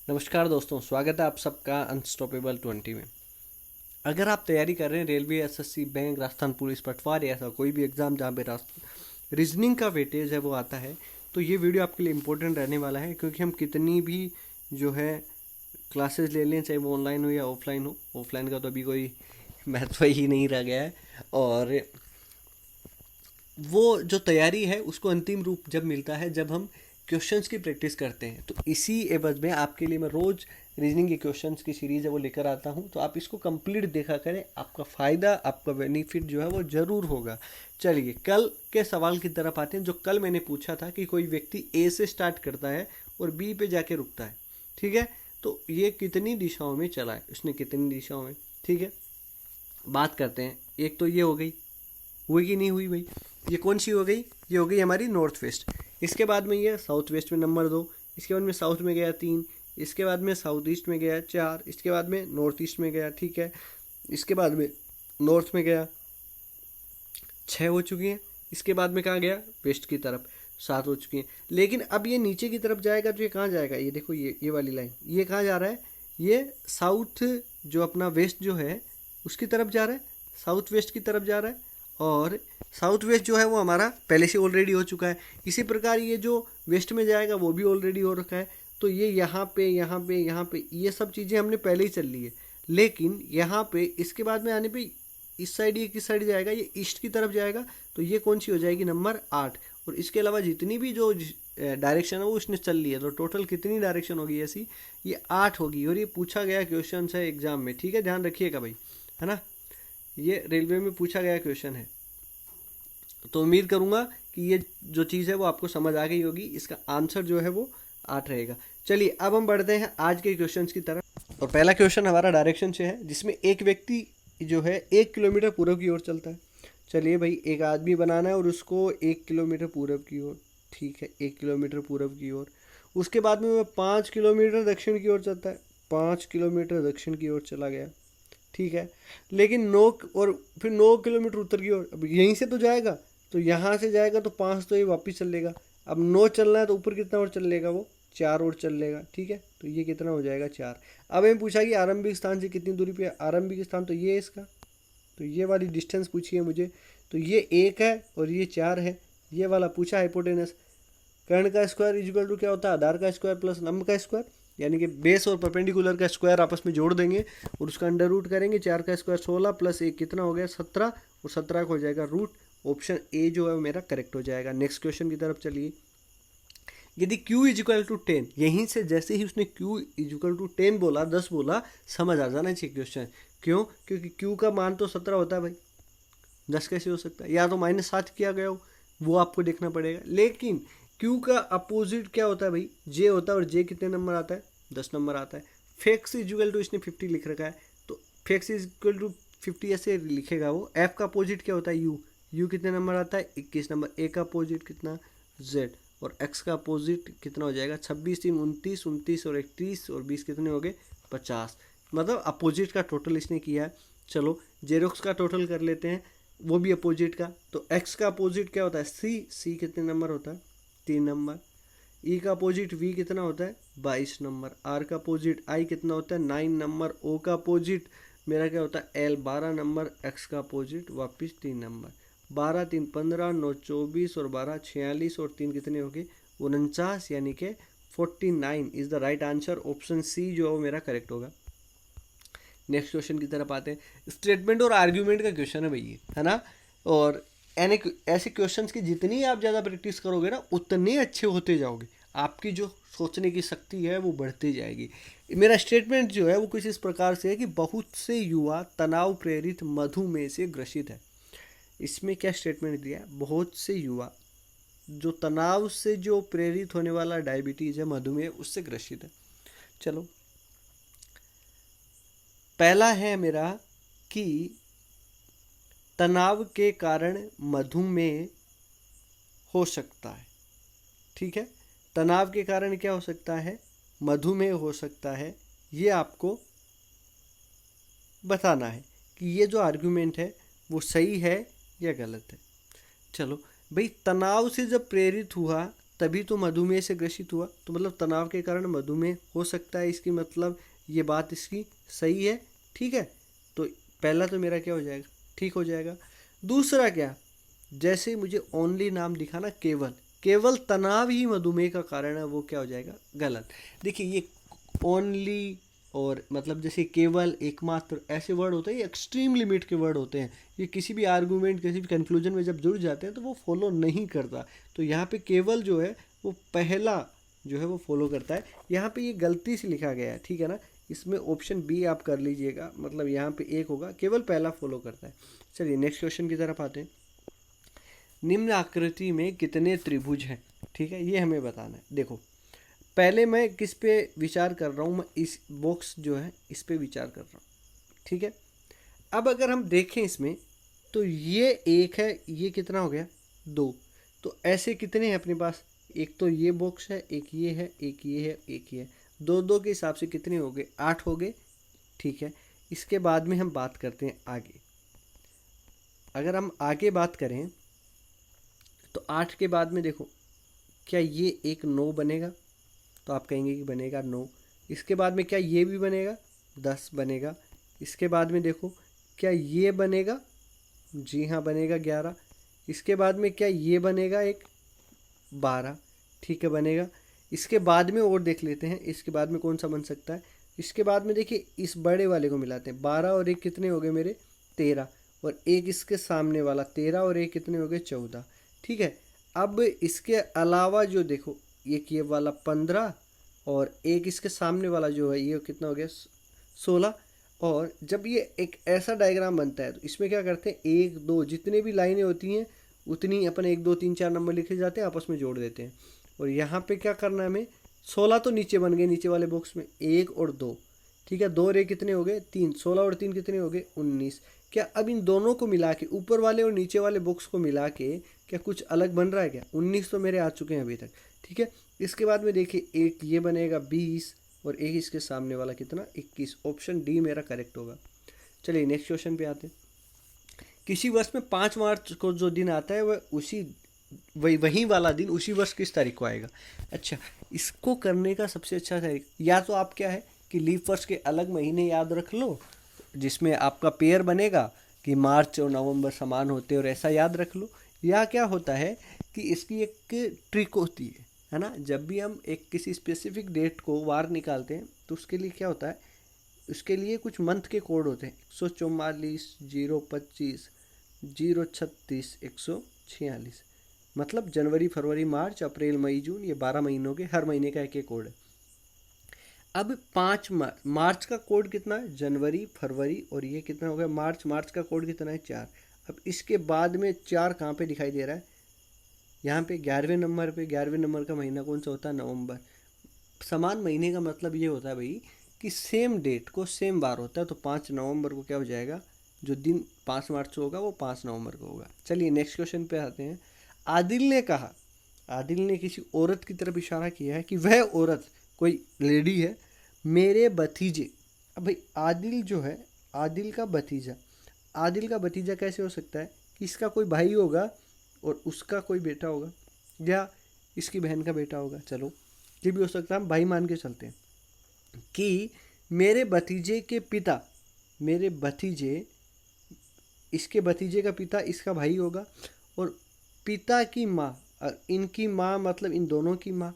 नमस्कार दोस्तों, स्वागत है आप सबका अनस्टॉपेबल 20 में। अगर आप तैयारी कर रहे हैं railway, SSC, bank, Rajasthan police, पटवार या ऐसा कोई भी एग्ज़ाम जहाँ पे रीजनिंग का वेटेज है वो आता है, तो ये वीडियो आपके लिए इम्पोर्टेंट रहने वाला है। क्योंकि हम कितनी भी जो है क्लासेस ले लें, चाहे वो ऑनलाइन हो या ऑफलाइन हो, ऑफलाइन का तो अभी कोई महत्व ही नहीं रह गया है। और वो जो तैयारी है उसको अंतिम रूप जब मिलता है जब हम क्वेश्चंस की प्रैक्टिस करते हैं। तो इसी एवज में आपके लिए मैं रोज़ रीजनिंग के क्वेश्चंस की सीरीज़ है वो लेकर आता हूँ। तो आप इसको कंप्लीट देखा करें, आपका फ़ायदा, आपका बेनिफिट जो है वो ज़रूर होगा। चलिए कल के सवाल की तरफ आते हैं। जो कल मैंने पूछा था कि कोई व्यक्ति ए से स्टार्ट करता है और बी पे जाके रुकता है, ठीक है, तो ये कितनी दिशाओं में चला है, उसने कितनी दिशाओं में, ठीक है। बात करते हैं। एक तो ये हो गई, हुई कि नहीं हुई भाई, ये कौन सी हो गई, ये हो गई हमारी नॉर्थ वेस्ट। इसके बाद में ये साउथ वेस्ट में नंबर 2, इसके बाद में साउथ में गया 3, इसके बाद में साउथ ईस्ट में गया 4, इसके बाद में नॉर्थ ईस्ट में गया, ठीक है, इसके बाद में नॉर्थ में गया 6 हो चुकी हैं। इसके बाद में कहाँ गया, वेस्ट की तरफ 7 हो चुकी हैं। लेकिन अब ये नीचे की तरफ जाएगा तो ये कहाँ जाएगा, ये देखो, ये वाली लाइन, ये कहाँ जा रहा है, ये साउथ जो अपना वेस्ट जो है उसकी तरफ जा रहा है, साउथ वेस्ट की तरफ जा रहा है। और साउथ वेस्ट जो है वो हमारा पहले से ऑलरेडी हो चुका है। इसी प्रकार ये जो वेस्ट में जाएगा वो भी ऑलरेडी हो रखा है। तो ये यहाँ पे यहाँ पे यहाँ पे ये सब चीज़ें हमने पहले ही चल ली है। लेकिन यहाँ पे इसके बाद में आने पे इस साइड, ये किस साइड जाएगा, ये ईस्ट की तरफ जाएगा। तो ये कौन सी हो जाएगी, नंबर 8। और इसके अलावा जितनी भी जो डायरेक्शन है वो उसने चल ली है। तो टोटल कितनी डायरेक्शन होगी ऐसी, ये 8 होगी। और ये पूछा गया क्वेश्चन है एग्जाम में, ठीक है, ध्यान रखिएगा भाई, है ना। ये रेलवे में पूछा गया क्वेश्चन है। तो उम्मीद करूंगा कि ये जो चीज़ है वो आपको समझ आ गई होगी। इसका आंसर जो है वो 8 रहेगा। चलिए अब हम बढ़ते हैं आज के क्वेश्चंस की तरफ। और पहला क्वेश्चन हमारा डायरेक्शन से है, जिसमें एक व्यक्ति जो है 1 किलोमीटर पूर्व की ओर चलता है। चलिए भाई, एक आदमी बनाना है और उसको 1 किलोमीटर पूर्व की ओर, ठीक है, 1 किलोमीटर पूर्व की ओर। उसके बाद में वह 5 किलोमीटर दक्षिण की ओर चलता है, 5 किलोमीटर दक्षिण की ओर चला गया, ठीक है। लेकिन 9 और फिर 9 किलोमीटर उत्तर की ओर, अब यहीं से तो जाएगा, तो यहाँ से जाएगा तो 5 तो ये वापस चल लेगा। अब 9 चलना है तो ऊपर कितना और चल लेगा, वो 4 और चल लेगा, ठीक है। तो ये कितना हो जाएगा, 4। अब हमें पूछा कि आरंभिक स्थान से कितनी दूरी पे, आरंभिक स्थान तो ये है इसका, तो ये वाली डिस्टेंस पूछी है मुझे। तो ये 1 है और ये 4 है। ये वाला पूछा हाइपोटेनस। कर्ण का स्क्वायर इक्वल टू क्या होता है, आधार का स्क्वायर प्लस लंब का स्क्वायर, यानी कि बेस और परपेंडिकुलर का स्क्वायर आपस में जोड़ देंगे और उसका अंडर रूट करेंगे। 4 का स्क्वायर 16 प्लस 1 कितना हो गया, 17, और 17 का हो जाएगा रूट। ऑप्शन ए जो है मेरा करेक्ट हो जाएगा। नेक्स्ट क्वेश्चन की तरफ चलिए। यदि q इजिकल टू 10, यहीं से जैसे ही उसने q इजिकल टू 10 बोला, 10 बोला, समझ आ जाना चाहिए क्वेश्चन। क्यों, क्योंकि q का मान तो 17 होता है भाई, 10 कैसे हो सकता है, या तो -7 किया गया हो, वो आपको देखना पड़ेगा। लेकिन Q का अपोजिट क्या होता है भाई, J होता है। और J कितने नंबर आता है, 10 नंबर आता है। फेक्स इक्वल टू इसने 50 लिख रखा है, तो फेक्स इक्वल टू 50 ऐसे लिखेगा वो। F का अपोजिट क्या होता है, U, U कितने नंबर आता है, 21 नंबर। A का अपोजिट कितना, Z। और X का अपोजिट कितना हो जाएगा, 26, 3, 29, 29 और 31 और 20 कितने हो गए, 50। मतलब अपोजिट का टोटल इसने किया है। चलो जेरोक्स का टोटल कर लेते हैं, वो भी अपोजिट का। तो x का अपोजिट क्या होता है, c कितने नंबर होता है, 3 नंबर। e का अपोजिट v कितना होता है, 22 नंबर। r का अपोजिट i कितना होता है, 9 नंबर। o का अपोजिट मेरा क्या होता है, l 12 नंबर। x का अपोजिट वापस 3 नंबर। 12, 3, 15, 9, 24 और 12, 46 और 3 कितने हो गए, 49, यानी कि 49 is the right answer. Option c जो है वो मेरा करेक्ट होगा। नेक्स्ट क्वेश्चन की तरफ आते हैं। स्टेटमेंट और आर्ग्यूमेंट का क्वेश्चन है भैया, है ना। और ऐसे क्वेश्चंस की जितनी आप ज़्यादा प्रैक्टिस करोगे ना, उतने अच्छे होते जाओगे। आपकी जो सोचने की शक्ति है वो बढ़ती जाएगी। मेरा स्टेटमेंट जो है वो कुछ इस प्रकार से है कि बहुत से युवा तनाव प्रेरित मधुमेह से ग्रसित है। इसमें क्या स्टेटमेंट दिया है, बहुत से युवा जो तनाव से जो प्रेरित होने वाला डायबिटीज़ है, मधुमेह, उससे ग्रसित है। चलो पहला है मेरा कि तनाव के कारण मधुमेह हो सकता है, ठीक है। तनाव के कारण क्या हो सकता है, मधुमेह हो सकता है। ये आपको बताना है कि ये जो आर्गुमेंट है वो सही है या गलत है। चलो भाई, तनाव से जब प्रेरित हुआ तभी तो मधुमेह से ग्रसित हुआ, तो मतलब तनाव के कारण मधुमेह हो सकता है, इसकी मतलब ये बात इसकी सही है। ठीक है, तो पहला तो मेरा क्या हो जाएगा, ठीक हो जाएगा। दूसरा क्या, जैसे मुझे ओनली नाम दिखा ना, केवल केवल तनाव ही मधुमेह का कारण है, वो क्या हो जाएगा, गलत। देखिए ये ओनली और मतलब जैसे केवल, एकमात्र, ऐसे वर्ड होते हैं, ये एक्सट्रीम लिमिट के वर्ड होते हैं। ये किसी भी आर्गूमेंट, किसी भी कंक्लूजन में जब जुड़ जाते हैं तो वो फॉलो नहीं करता। तो यहाँ पे केवल जो है वो पहला जो है वो फॉलो करता है। यहाँ पे ये गलती से लिखा गया है, ठीक है ना, इसमें ऑप्शन बी आप कर लीजिएगा, मतलब यहाँ पे एक होगा, केवल पहला फॉलो करता है। चलिए नेक्स्ट क्वेश्चन की तरफ आते हैं। निम्न आकृति में कितने त्रिभुज हैं, ठीक है, ये हमें बताना है। देखो पहले मैं किस पे विचार कर रहा हूँ, मैं इस बॉक्स जो है इस पे विचार कर रहा हूँ, ठीक है। अब अगर हम देखें इसमें तो ये एक है, ये कितना हो गया, दो। तो ऐसे कितने हैं अपने पास, एक तो ये बॉक्स है, एक ये है, एक ये है, एक ये है, दो दो के हिसाब से कितने हो गए, 8 हो गए, ठीक है। इसके बाद में हम बात करते हैं आगे। अगर हम आगे बात करें तो 8 के बाद में देखो, क्या ये एक 9 बनेगा, तो आप कहेंगे कि बनेगा 9। इसके बाद में क्या ये भी बनेगा, 10 बनेगा। इसके बाद में देखो क्या ये बनेगा, जी हाँ बनेगा 11। इसके बाद में क्या ये बनेगा एक 12, ठीक है बनेगा। इसके बाद में और देख लेते हैं, इसके बाद में कौन सा बन सकता है। इसके बाद में देखिए इस बड़े वाले को मिलाते हैं, 12 और एक कितने हो गए मेरे, 13, और एक इसके सामने वाला 13 और एक कितने हो गए, 14, ठीक है। अब इसके अलावा जो देखो एक ये वाला 15 और एक इसके सामने वाला जो है ये कितना हो गया, 16। और जब ये एक ऐसा डायग्राम बनता है तो इसमें क्या करते हैं, एक दो जितने भी लाइनें होती हैं उतनी अपन 1 2 3 4 नंबर लिखे जाते हैं, आपस में जोड़ देते हैं। और यहाँ पे क्या करना है हमें, 16 तो नीचे बन गए, नीचे वाले बॉक्स में 1 और 2, ठीक है, 2 और 1 कितने हो गए, 3, 16 और 3 कितने हो गए, 19। क्या अब इन दोनों को मिला के, ऊपर वाले और नीचे वाले बॉक्स को मिला के क्या कुछ अलग बन रहा है क्या, 19 तो मेरे आ चुके हैं अभी तक, ठीक है। इसके बाद में देखिए एक ये बनेगा 20 और एक इसके सामने वाला कितना, 21। ऑप्शन डी मेरा करेक्ट होगा। चलिए नेक्स्ट क्वेश्चन पे आते हैं। किसी वर्ष में 5 मार्च को जो दिन आता है वह वही वाला दिन उसी वर्ष किस तारीख को आएगा। अच्छा, इसको करने का सबसे अच्छा तरीका, या तो आप क्या है कि लीप वर्ष के अलग महीने याद रख लो जिसमें आपका पेयर बनेगा कि मार्च और नवंबर समान होते हैं और ऐसा याद रख लो, या क्या होता है कि इसकी एक ट्रिक होती है ना, जब भी हम एक किसी स्पेसिफिक डेट को वार निकालते हैं तो उसके लिए क्या होता है, उसके लिए कुछ मंथ के कोड होते हैं, 144, 025, 036, 146, मतलब जनवरी फरवरी मार्च अप्रैल मई जून, ये 12 महीनों के हर महीने का एक एक कोड है। अब 5 मार्च का कोड कितना है, जनवरी फरवरी, और ये कितना हो गया मार्च, मार्च का कोड कितना है 4। अब इसके बाद में 4 कहाँ पे दिखाई दे रहा है, यहाँ पे 11वें नंबर पे, 11वें नंबर का महीना कौन सा होता है, नवंबर। समान महीने का मतलब ये होता है भाई कि सेम डेट को सेम बार होता है, तो 5 नवंबर को क्या हो जाएगा, जो दिन 5 मार्च को होगा वो 5 नवंबर को होगा। चलिए नेक्स्ट क्वेश्चन पे आते हैं। आदिल ने कहा, आदिल ने किसी औरत की तरफ इशारा किया है कि वह औरत कोई लेडी है, मेरे भतीजे। अब भाई आदिल जो है, आदिल का भतीजा, आदिल का भतीजा कैसे हो सकता है कि इसका कोई भाई होगा और उसका कोई बेटा होगा, या इसकी बहन का बेटा होगा, चलो ये भी हो सकता है, हम भाई मान के चलते हैं कि मेरे भतीजे के पिता, मेरे भतीजे, इसके भतीजे का पिता इसका भाई होगा, और पिता की माँ, इनकी माँ मतलब इन दोनों की माँ,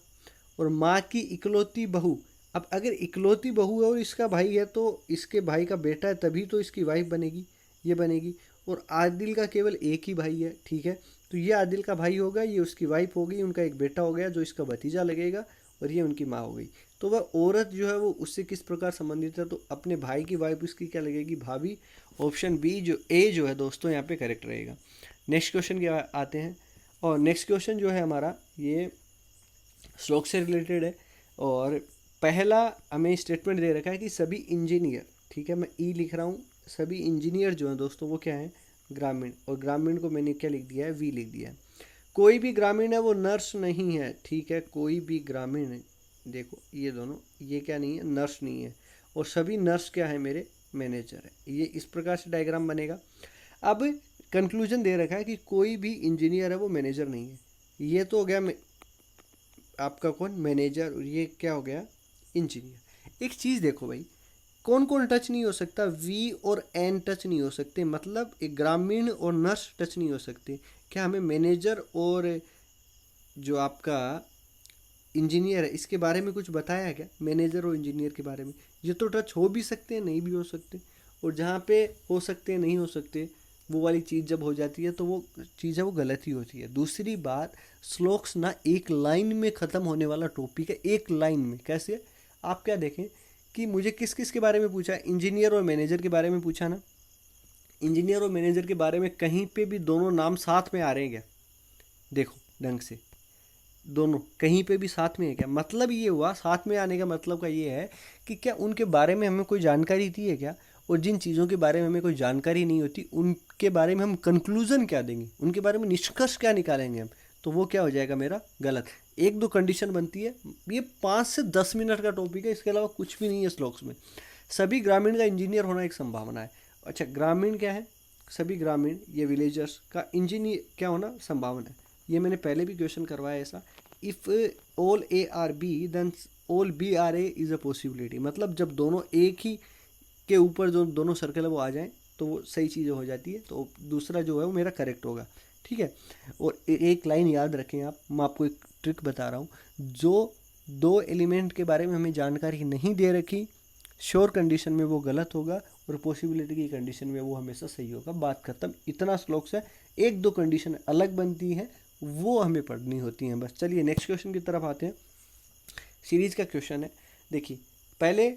और माँ की इकलौती बहू। अब अगर इकलौती बहू है और इसका भाई है तो इसके भाई का बेटा है, तभी तो इसकी वाइफ बनेगी, ये बनेगी। और आदिल का केवल एक ही भाई है, ठीक है, तो ये आदिल का भाई होगा, ये उसकी वाइफ होगी, उनका एक बेटा हो गया जो इसका भतीजा लगेगा, और ये उनकी माँ हो गई। तो वह औरत जो है वो उससे किस प्रकार संबंधित है, तो अपने भाई की वाइफ उसकी क्या लगेगी, भाभी। ऑप्शन बी जो ए जो है दोस्तों यहाँ पे करेक्ट रहेगा। नेक्स्ट क्वेश्चन के आते हैं, और नेक्स्ट क्वेश्चन जो है हमारा ये श्लोक से रिलेटेड है। और पहला हमें स्टेटमेंट दे रखा है कि सभी इंजीनियर, ठीक है मैं ई लिख रहा हूँ, सभी इंजीनियर जो हैं दोस्तों वो क्या है, ग्रामीण, और ग्रामीण को मैंने क्या लिख दिया है, वी लिख दिया है। कोई भी ग्रामीण है वो नर्स नहीं है, ठीक है, कोई भी ग्रामीण है, देखो ये दोनों, ये क्या नहीं है, नर्स नहीं है, और सभी नर्स क्या है, मेरे मैनेजर है। ये इस प्रकार से डायग्राम बनेगा। अब कंक्लूजन दे रखा है कि कोई भी इंजीनियर है वो मैनेजर नहीं है, ये तो हो गया आपका कौन, मैनेजर, और ये क्या हो गया, इंजीनियर। एक चीज़ देखो भाई, कौन कौन टच नहीं हो सकता, वी और एन टच नहीं हो सकते, मतलब एक ग्रामीण और नर्स टच नहीं हो सकते। क्या हमें मैनेजर और जो आपका इंजीनियर है इसके बारे में कुछ बताया क्या, मैनेजर और इंजीनियर के बारे में? ये तो टच हो भी सकते हैं, नहीं भी हो सकते, और जहाँ पे हो सकते हैं नहीं हो सकते, वो वाली चीज़ जब हो जाती है तो वो चीज़ है वो गलत ही होती है। दूसरी बात, श्लोक्स ना एक लाइन में ख़त्म होने वाला टॉपिक है, एक लाइन में। कैसे? आप क्या देखें कि मुझे किस किस के बारे में पूछा, इंजीनियर और मैनेजर के बारे में पूछा ना। इंजीनियर और मैनेजर के बारे में कहीं पे भी दोनों नाम साथ में आ रहे हैं क्या? देखो ढंग से, दोनों कहीं पे भी साथ में है क्या? मतलब ये हुआ, साथ में आने का मतलब का ये है कि क्या उनके बारे में हमें कोई जानकारी दी है क्या, और जिन चीज़ों के बारे में हमें कोई जानकारी नहीं होती उनके बारे में हम कंक्लूजन क्या देंगे, उनके बारे में निष्कर्ष क्या निकालेंगे हम, तो वो क्या हो जाएगा मेरा गलत। एक दो कंडीशन बनती है, ये 5 से 10 मिनट का टॉपिक है, इसके अलावा कुछ भी नहीं है श्लोक्स में। सभी ग्रामीण का इंजीनियर होना एक संभावना है। अच्छा, ग्रामीण क्या है, सभी ग्रामीण, ये विलेजर्स का इंजीनियर क्या होना संभावना है। ये मैंने पहले भी क्वेश्चन करवाया ऐसा, if all A are B then all B are A is a possibility, मतलब जब दोनों एक ही के ऊपर जो दोनों सर्कल है वो आ जाएं तो वो सही चीज़ हो जाती है, तो दूसरा जो है वो मेरा करेक्ट होगा। ठीक है, और एक लाइन याद रखें आप, मैं आपको एक ट्रिक बता रहा हूँ, जो दो एलिमेंट के बारे में हमें जानकारी नहीं दे रखी, श्योर कंडीशन में वो गलत होगा, और पॉसिबिलिटी की कंडीशन में वो हमेशा सही होगा, बात खत्म। इतना श्लोक से एक दो कंडीशन अलग बनती है, वो हमें पढ़नी होती हैं बस। चलिए नेक्स्ट क्वेश्चन की तरफ आते हैं। सीरीज का क्वेश्चन है, देखिए पहले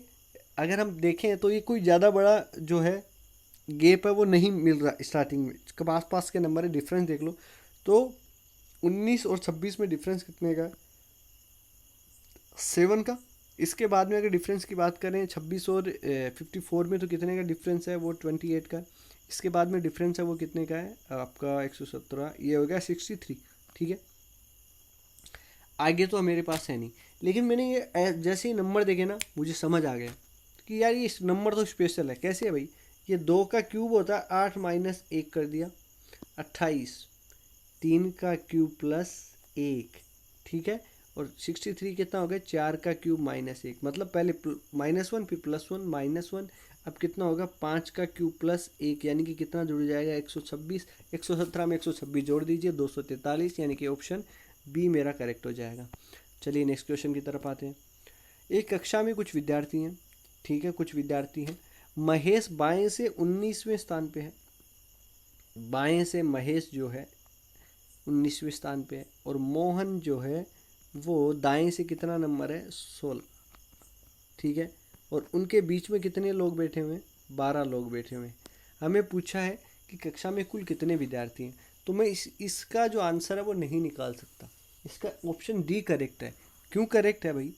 अगर हम देखें तो ये कोई ज़्यादा बड़ा जो है गैप है वो नहीं मिल रहा स्टार्टिंग में, कब आस पास के नंबर है, डिफरेंस देख लो तो 19 और 26 में डिफरेंस कितने का, 7 का। इसके बाद में अगर डिफरेंस की बात करें 26 और 54 में, तो कितने का डिफरेंस है वो 28 का। इसके बाद में डिफरेंस है वो कितने का है आपका 117, ये हो गया 63। ठीक है, आगे तो मेरे पास है नहीं, लेकिन मैंने ये जैसे ही नंबर देखे ना मुझे समझ आ गया कि यार ये नंबर तो स्पेशल है। कैसे है भाई, ये 2 का क्यूब होता है, 8 माइनस 1 कर दिया 28, 3 का क्यूब प्लस 1, ठीक है, और 63 कितना हो गया, 4 का क्यूब माइनस 1, मतलब पहले -1 फिर +1 -1, अब कितना होगा 5 का क्यूब प्लस 1, यानी कि कितना जुड़ जाएगा 126, 117 में 126 जोड़ दीजिए 243, यानी कि ऑप्शन बी मेरा करेक्ट हो जाएगा। चलिए नेक्स्ट क्वेश्चन की तरफ आते हैं। एक कक्षा में कुछ विद्यार्थी हैं, ठीक है, कुछ विद्यार्थी हैं। महेश बाएं से 19वें स्थान पे है, बाएं से महेश जो है 19वें स्थान पे है, और मोहन जो है वो दाएं से कितना नंबर है 16, ठीक है, और उनके बीच में कितने लोग बैठे हुए हैं, 12 लोग बैठे हुए हैं। हमें पूछा है कि कक्षा में कुल कितने विद्यार्थी हैं, तो मैं इसका जो आंसर है वो नहीं निकाल सकता, इसका ऑप्शन डी करेक्ट है। क्यों करेक्ट है भाई,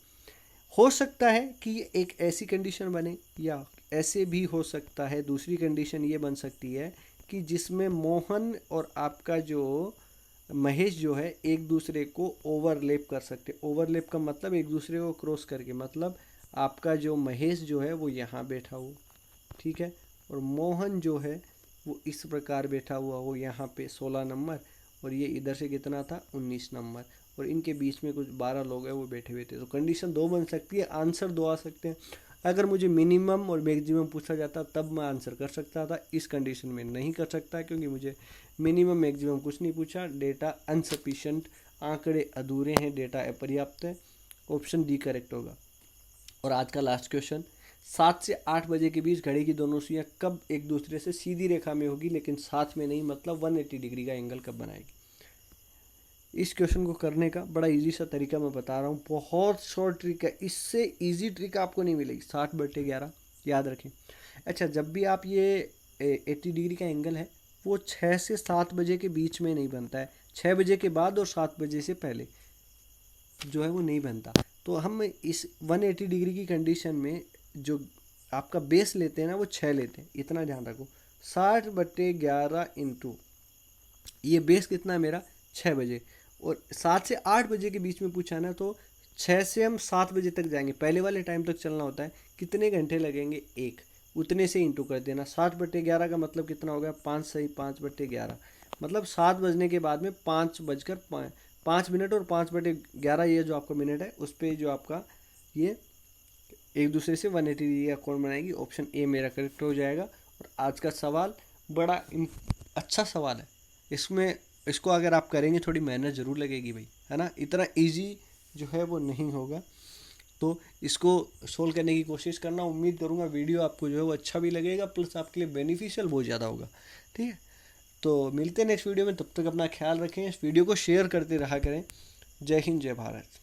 हो सकता है कि ये एक ऐसी कंडीशन बने, या ऐसे भी हो सकता है दूसरी कंडीशन ये बन सकती है कि जिसमें मोहन और आपका जो महेश जो है एक दूसरे को ओवरलैप कर सकते। ओवरलैप का मतलब एक दूसरे को क्रॉस करके, मतलब आपका जो महेश जो है वो यहाँ बैठा हुआ, ठीक है, और मोहन जो है वो इस प्रकार बैठा हुआ हो यहाँ पे 16 नंबर, और ये इधर से कितना था 19 नंबर, और इनके बीच में कुछ 12 लोग हैं वो बैठे हुए थे। तो कंडीशन दो बन सकती है, आंसर दो आ सकते हैं। अगर मुझे मिनिमम और मैक्सिमम पूछा जाता तब मैं आंसर कर सकता था, इस कंडीशन में नहीं कर सकता क्योंकि मुझे मिनिमम मैक्सिमम कुछ नहीं पूछा, डेटा अनसफिशेंट, आंकड़े अधूरे हैं, डेटा अपर्याप्त है, ऑप्शन डी करेक्ट होगा। और आज का लास्ट क्वेश्चन, 7 से 8 बजे के बीच घड़ी की दोनों सुइयां कब एक दूसरे से सीधी रेखा में होगी लेकिन साथ में नहीं, मतलब 180 डिग्री का एंगल कब बनाएगी? इस क्वेश्चन को करने का बड़ा इजी सा तरीका मैं बता रहा हूँ, बहुत शॉर्ट ट्रिक है, इससे इजी ट्रिक आपको नहीं मिलेगी। 60/11 याद रखें। अच्छा, जब भी आप ये 80 डिग्री का एंगल है वो 6 से 7 बजे के बीच में नहीं बनता है, 6 बजे के बाद और 7 बजे से पहले जो है वो नहीं बनता। तो हम इस 180 डिग्री की कंडीशन में जो आपका बेस लेते हैं ना वो 6 लेते हैं, इतना ध्यान रखो। 60/11 इंटू ये बेस कितना है मेरा 6 बजे, और 7 से 8 बजे के बीच में पूछा ना तो 6 से हम 7 बजे तक जाएंगे, पहले वाले टाइम तक चलना होता है। कितने घंटे लगेंगे, एक, उतने से इंटू कर देना। 60/11 का मतलब कितना हो गया 5 सही 5/11, मतलब 7 बजने के बाद में 5 बजकर 5 मिनट और 5/11 ये जो आपका मिनट है उस पर जो आपका ये एक दूसरे से 180 डिग्री का कोण बनाएगी। ऑप्शन ए मेरा करेक्ट हो जाएगा। और आज का सवाल बड़ा अच्छा सवाल है। इसमें इसको अगर आप करेंगे थोड़ी मेहनत ज़रूर लगेगी भाई, है ना, इतना इजी जो है वो नहीं होगा। तो इसको सोल्व करने की कोशिश करना। उम्मीद करूँगा वीडियो आपको जो है वो अच्छा भी लगेगा, प्लस आपके लिए बेनिफिशियल बहुत ज़्यादा होगा। ठीक है, तो मिलते हैं नेक्स्ट वीडियो में। तब तक अपना ख्याल रखें, इस वीडियो को शेयर करते रहा करें। जय हिंद, जय भारत।